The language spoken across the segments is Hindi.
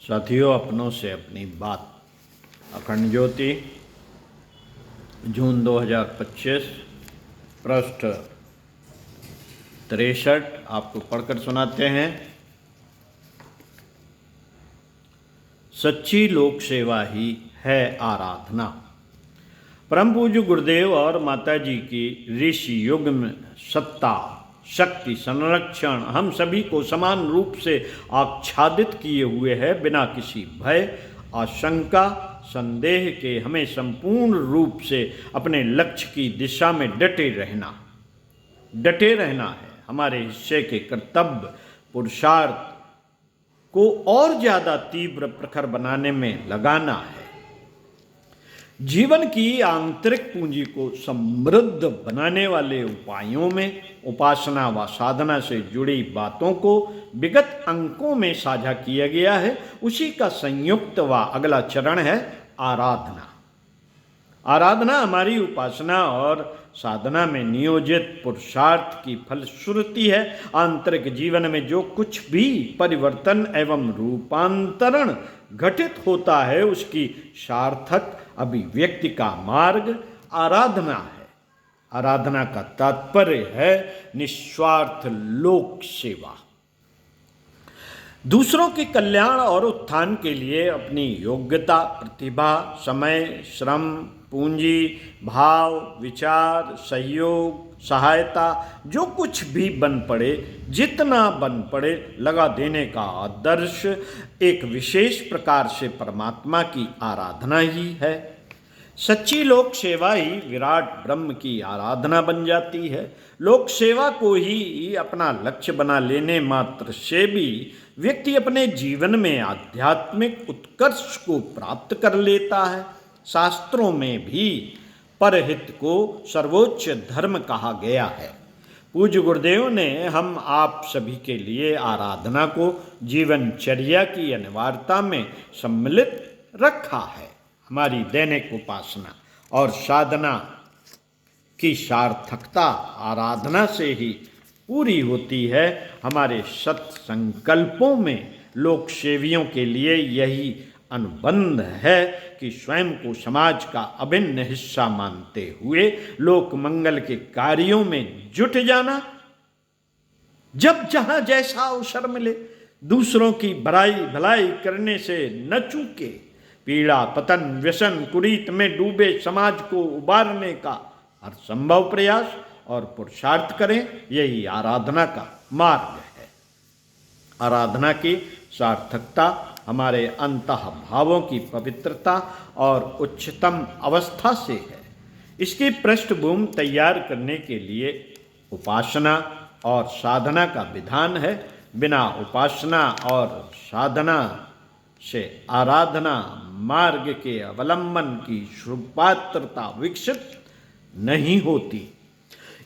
साथियों, अपनों से अपनी बात। अखंड ज्योति, जून 2025, पृष्ठ 63 आपको पढ़कर सुनाते हैं। सच्ची लोक सेवा ही है आराधना। परम पूज्य गुरुदेव और माता जी की ऋषि युग में सत्ता, शक्ति, संरक्षण हम सभी को समान रूप से आच्छादित किए हुए है। बिना किसी भय, आशंका, संदेह के हमें संपूर्ण रूप से अपने लक्ष्य की दिशा में डटे रहना है। हमारे हिस्से के कर्तव्य पुरुषार्थ को और ज्यादा तीव्र प्रखर बनाने में लगाना है। जीवन की आंतरिक पूंजी को समृद्ध बनाने वाले उपायों में उपासना व साधना से जुड़ी बातों को विगत अंकों में साझा किया गया है। उसी का संयुक्त व अगला चरण है आराधना। आराधना हमारी उपासना और साधना में नियोजित पुरुषार्थ की फलश्रुति है। आंतरिक जीवन में जो कुछ भी परिवर्तन एवं रूपांतरण घटित होता है, उसकी सार्थक अभिव्यक्ति का मार्ग आराधना है। आराधना का तात्पर्य है निस्वार्थ लोक सेवा। दूसरों के कल्याण और उत्थान के लिए अपनी योग्यता, प्रतिभा, समय, श्रम, पूंजी, भाव, विचार, सहयोग, सहायता, जो कुछ भी बन पड़े, जितना बन पड़े, लगा देने का आदर्श एक विशेष प्रकार से परमात्मा की आराधना ही है। सच्ची लोक सेवा ही विराट ब्रह्म की आराधना बन जाती है। लोक सेवा को ही अपना लक्ष्य बना लेने मात्र से भी व्यक्ति अपने जीवन में आध्यात्मिक उत्कर्ष को प्राप्त कर लेता है। शास्त्रों में भी परहित को सर्वोच्च धर्म कहा गया है। पूज्य गुरुदेव ने हम आप सभी के लिए आराधना को जीवनचर्या की अनिवार्यता में सम्मिलित रखा है। हमारी दैनिक उपासना और साधना की सार्थकता आराधना से ही पूरी होती है। हमारे सत्संकल्पों में लोक सेवियों के लिए यही अनुबंध है कि स्वयं को समाज का अभिन्न हिस्सा मानते हुए लोक मंगल के कार्यों में जुट जाना। जब जहां जैसा अवसर मिले दूसरों की भलाई करने से न चूके। पीड़ा, पतन, व्यसन, कुरीत में डूबे समाज को उबारने का हर संभव प्रयास और पुरुषार्थ करें। यही आराधना का मार्ग है। आराधना की सार्थकता हमारे अंतः भावों की पवित्रता और उच्चतम अवस्था से है। इसकी पृष्ठभूमि तैयार करने के लिए उपासना और साधना का विधान है। बिना उपासना और साधना से आराधना मार्ग के अवलंबन की सुपात्रता विकसित नहीं होती।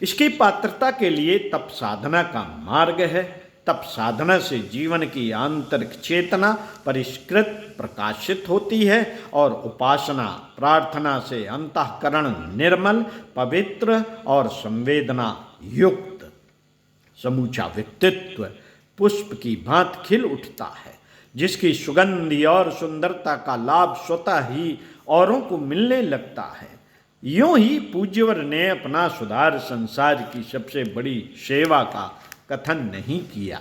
इसकी पात्रता के लिए तप साधना का मार्ग है। तप साधना से जीवन की आंतरिक चेतना परिष्कृत, प्रकाशित होती है और उपासना, प्रार्थना से अंतःकरण निर्मल, पवित्र और संवेदना युक्त समूचा व्यक्तित्व पुष्प की भांति खिल उठता है, जिसकी सुगंधि और सुंदरता का लाभ स्वतः ही औरों को मिलने लगता है। यूं ही पूज्यवर ने अपना सुधार संसार की सबसे बड़ी सेवा का कथन नहीं किया।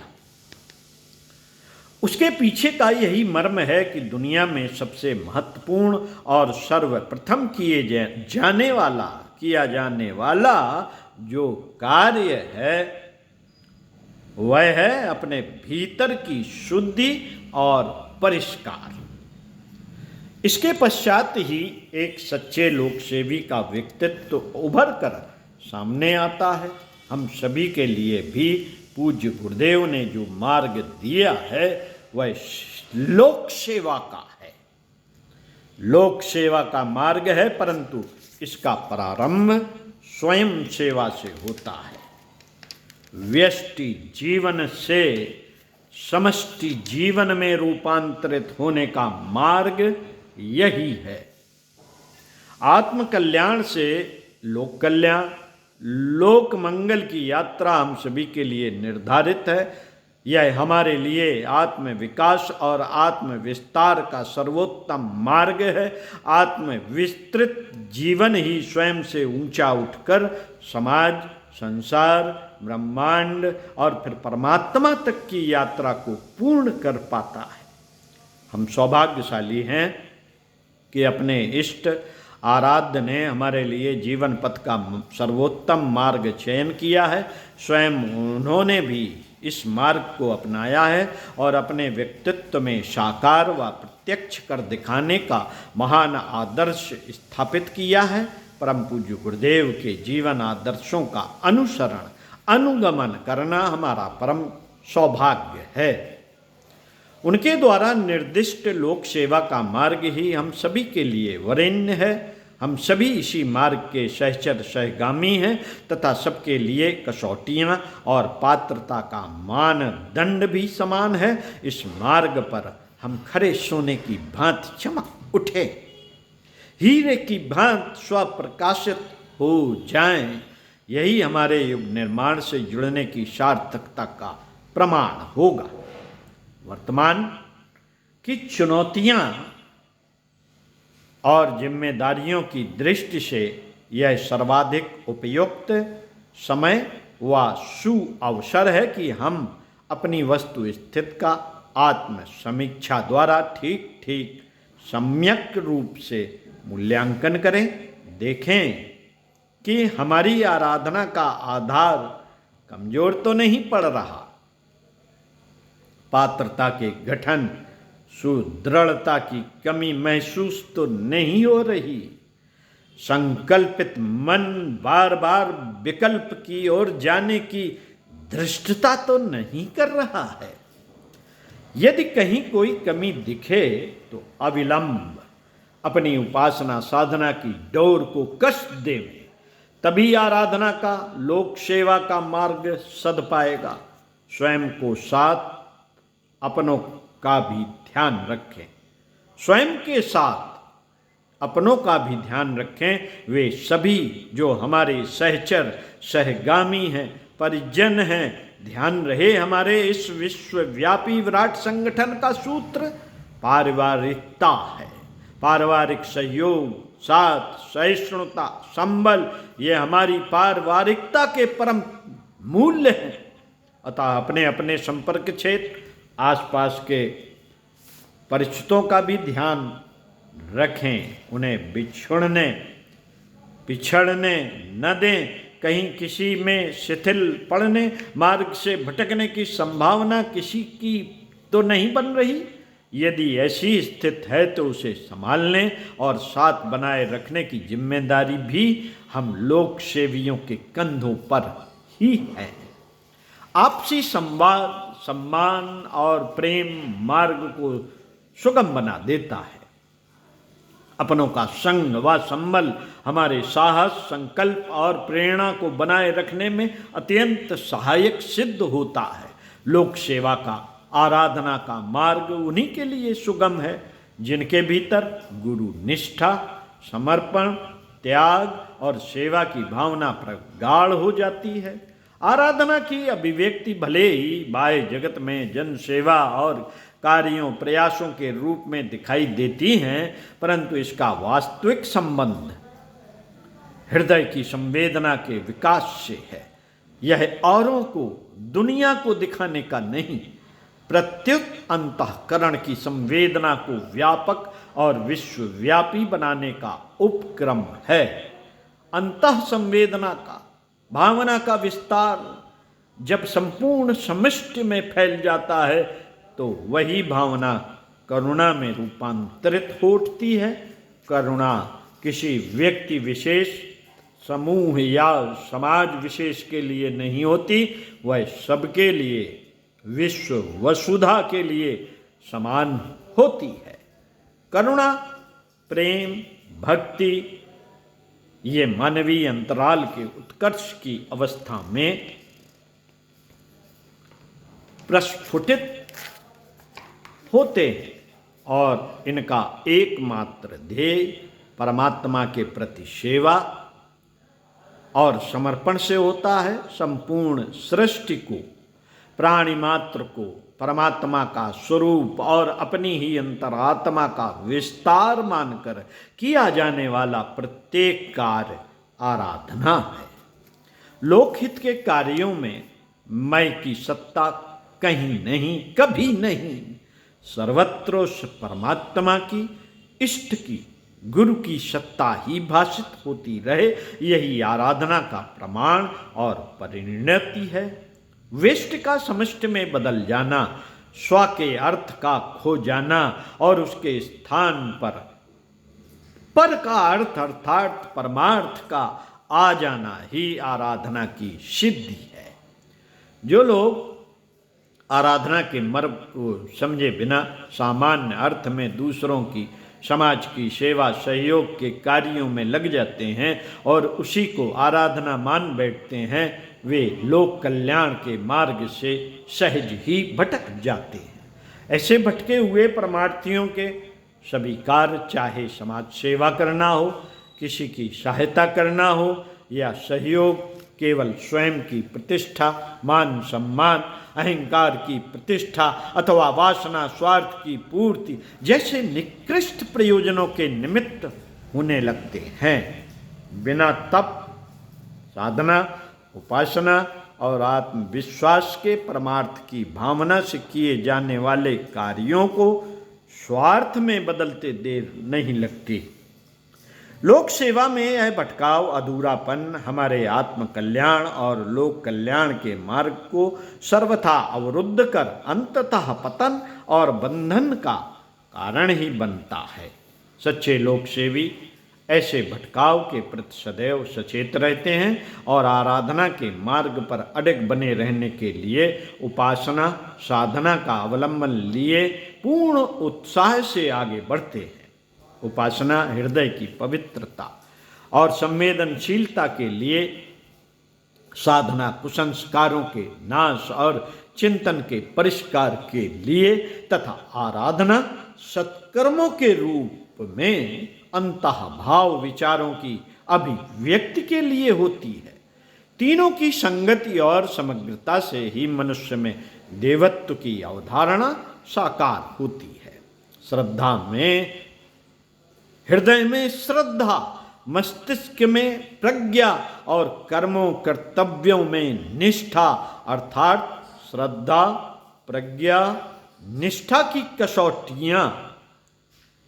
उसके पीछे का यही मर्म है कि दुनिया में सबसे महत्वपूर्ण और सर्वप्रथम किया जाने वाला जो कार्य है वह है अपने भीतर की शुद्धि और परिष्कार। इसके पश्चात ही एक सच्चे लोक सेवी का व्यक्तित्व उभर कर सामने आता है। हम सभी के लिए भी पूज्य गुरुदेव ने जो मार्ग दिया है वह लोक सेवा का है। लोक सेवा का मार्ग है, परंतु इसका प्रारंभ स्वयं सेवा से होता है। व्यष्टि जीवन से समष्टि जीवन में रूपांतरित होने का मार्ग यही है। आत्म कल्याण से लोक कल्याण, लोक मंगल की यात्रा हम सभी के लिए निर्धारित है। यह हमारे लिए आत्म विकास और आत्म विस्तार का सर्वोत्तम मार्ग है। आत्म विस्तृत जीवन ही स्वयं से ऊंचा उठकर समाज, संसार, ब्रह्मांड और फिर परमात्मा तक की यात्रा को पूर्ण कर पाता है। हम सौभाग्यशाली हैं कि अपने इष्ट आराध्य ने हमारे लिए जीवन पथ का सर्वोत्तम मार्ग चयन किया है। स्वयं उन्होंने भी इस मार्ग को अपनाया है और अपने व्यक्तित्व में साकार व प्रत्यक्ष कर दिखाने का महान आदर्श स्थापित किया है। परम पूज्य गुरुदेव के जीवन आदर्शों का अनुसरण, अनुगमन करना हमारा परम सौभाग्य है। उनके द्वारा निर्दिष्ट लोक सेवा का मार्ग ही हम सभी के लिए वरेण्य है। हम सभी इसी मार्ग के सहचर सहगामी हैं तथा सबके लिए कसौटियाँ और पात्रता का मानदंड भी समान है। इस मार्ग पर हम खरे सोने की भांति चमक उठे, हीरे की भांति स्वप्रकाशित हो जाएं। यही हमारे युग निर्माण से जुड़ने की सार्थकता का प्रमाण होगा। वर्तमान की चुनौतियां और जिम्मेदारियों की दृष्टि से यह सर्वाधिक उपयुक्त समय व सुअवसर है कि हम अपनी वस्तु स्थिति का आत्म समीक्षा द्वारा ठीक ठीक सम्यक रूप से मूल्यांकन करें। देखें कि हमारी आराधना का आधार कमजोर तो नहीं पड़ रहा, पात्रता के गठन सुदृढ़ता की कमी महसूस तो नहीं हो रही, संकल्पित मन बार बार विकल्प की ओर जाने की धृष्टता तो नहीं कर रहा है। यदि कहीं कोई कमी दिखे तो अविलंब अपनी उपासना साधना की डोर को कस दें, तभी आराधना का लोक सेवा का मार्ग सद पाएगा। स्वयं को साथ अपनों का भी ध्यान रखें, स्वयं के साथ अपनों का भी ध्यान रखें। वे सभी जो हमारे सहचर सहगामी हैं, परिजन हैं, ध्यान रहे हमारे इस विश्वव्यापी विराट संगठन का सूत्र पारिवारिकता है। पारिवारिक सहयोग, साथ, सहिष्णुता, संबल, ये हमारी पारिवारिकता के परम मूल्य हैं। अतः अपने अपने संपर्क क्षेत्र, आसपास के परिचितों का भी ध्यान रखें। उन्हें पिछड़ने न दें। कहीं किसी में शिथिल पड़ने, मार्ग से भटकने की संभावना किसी की तो नहीं बन रही। यदि ऐसी स्थिति है तो उसे संभालने और साथ बनाए रखने की जिम्मेदारी भी हम लोक सेवियों के कंधों पर ही है। आपसी संवाद, सम्मान और प्रेम मार्ग को सुगम बना देता है। अपनों का संग व संबल हमारे साहस, संकल्प और प्रेरणा को बनाए रखने में अत्यंत सहायक सिद्ध होता है। लोक सेवा का, आराधना का मार्ग उन्हीं के लिए सुगम है जिनके भीतर गुरु निष्ठा, समर्पण, त्याग और सेवा की भावना प्रगाढ़ हो जाती है। आराधना की अभिव्यक्ति भले ही बाह्य जगत में जन सेवा और कार्यों, प्रयासों के रूप में दिखाई देती हैं, परंतु इसका वास्तविक संबंध हृदय की संवेदना के विकास से है। यह औरों को, दुनिया को दिखाने का नहीं, प्रत्युत अंतःकरण की संवेदना को व्यापक और विश्वव्यापी बनाने का उपक्रम है। अंतः संवेदना का, भावना का विस्तार जब संपूर्ण समष्टि में फैल जाता है तो वही भावना करुणा में रूपांतरित हो उठती है। करुणा किसी व्यक्ति विशेष, समूह या समाज विशेष के लिए नहीं होती, वह सबके लिए, विश्व वसुधा के लिए समान होती है। करुणा, प्रेम, भक्ति ये मानवीय अंतराल के उत्कर्ष की अवस्था में प्रस्फुटित होते हैं और इनका एकमात्र ध्येय परमात्मा के प्रति सेवा और समर्पण से होता है। संपूर्ण सृष्टि को प्राणी मात्र को परमात्मा का स्वरूप और अपनी ही अंतरात्मा का विस्तार मानकर किया जाने वाला प्रत्येक कार्य आराधना है। लोकहित के कार्यों में मैं की सत्ता कहीं नहीं, कभी नहीं। सर्वत्र उस परमात्मा की, इष्ट की, गुरु की सत्ता ही भाषित होती रहे, यही आराधना का प्रमाण और परिणति है। वेष्ट का समष्टि में बदल जाना, स्व के अर्थ का खो जाना और उसके स्थान पर का अर्थ अर्थात परमार्थ का आ जाना ही आराधना की सिद्धि है। जो लोग आराधना के मर्म को समझे बिना सामान्य अर्थ में दूसरों की, समाज की सेवा सहयोग के कार्यों में लग जाते हैं और उसी को आराधना मान बैठते हैं, वे लोक कल्याण के मार्ग से सहज ही भटक जाते हैं। ऐसे भटके हुए परमार्थियों के सभी कार्य, चाहे समाज सेवा करना हो, किसी की सहायता करना हो या सहयोग, केवल स्वयं की प्रतिष्ठा, मान सम्मान, अहंकार की प्रतिष्ठा अथवा वासना स्वार्थ की पूर्ति जैसे निकृष्ट प्रयोजनों के निमित्त होने लगते हैं। बिना तप, साधना, उपासना और आत्मविश्वास के परमार्थ की भावना से किए जाने वाले कार्यों को स्वार्थ में बदलते देर नहीं लगती। लोक सेवा में यह भटकाव, अधूरापन हमारे आत्म कल्याण और लोक कल्याण के मार्ग को सर्वथा अवरुद्ध कर अंततः पतन और बंधन का कारण ही बनता है। सच्चे लोक सेवी ऐसे भटकाव के प्रति सदैव सचेत रहते हैं और आराधना के मार्ग पर अडिग बने रहने के लिए उपासना साधना का अवलंबन लिए पूर्ण उत्साह से आगे बढ़ते हैं। उपासना हृदय की पवित्रता और संवेदनशीलता के लिए, साधना कुसंस्कारों के नाश और चिंतन के परिष्कार के लिए तथा आराधना सत्कर्मों के रूप में अंतः भाव विचारों की अभिव्यक्ति के लिए होती है। तीनों की संगति और समग्रता से ही मनुष्य में देवत्व की अवधारणा साकार होती है। श्रद्धा में, हृदय में श्रद्धा, मस्तिष्क में प्रज्ञा और कर्मों कर्तव्यों में निष्ठा अर्थात श्रद्धा, प्रज्ञा, निष्ठा की कसौटियाँ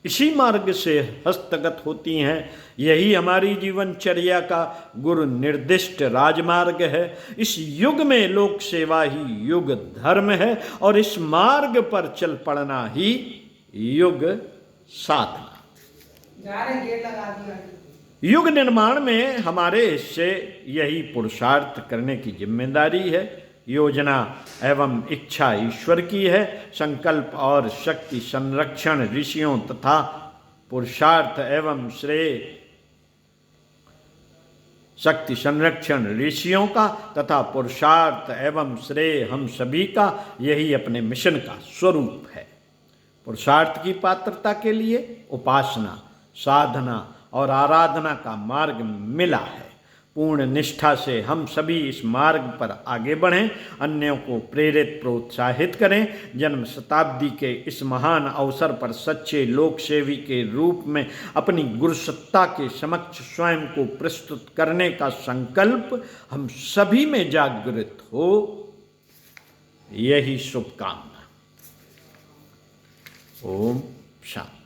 इसी मार्ग से हस्तगत होती हैं। यही हमारी जीवनचर्या का गुरु निर्दिष्ट राजमार्ग है। इस युग में लोक सेवा ही युग धर्म है और इस मार्ग पर चल पड़ना ही युग साधना। युग निर्माण में हमारे हिस्से यही पुरुषार्थ करने की जिम्मेदारी है। योजना एवं इच्छा ईश्वर की है। संकल्प और शक्ति संरक्षण ऋषियों तथा पुरुषार्थ एवं श्रेय शक्ति संरक्षण ऋषियों का तथा पुरुषार्थ एवं श्रेय हम सभी का यही अपने मिशन का स्वरूप है। पुरुषार्थ की पात्रता के लिए उपासना, साधना और आराधना का मार्ग मिला है। पूर्ण निष्ठा से हम सभी इस मार्ग पर आगे बढ़ें, अन्यों को प्रेरित प्रोत्साहित करें। जन्म शताब्दी के इस महान अवसर पर सच्चे लोक सेवी के रूप में अपनी गुरुसत्ता के समक्ष स्वयं को प्रस्तुत करने का संकल्प हम सभी में जागृत हो, यही शुभकामना। ओम शांति।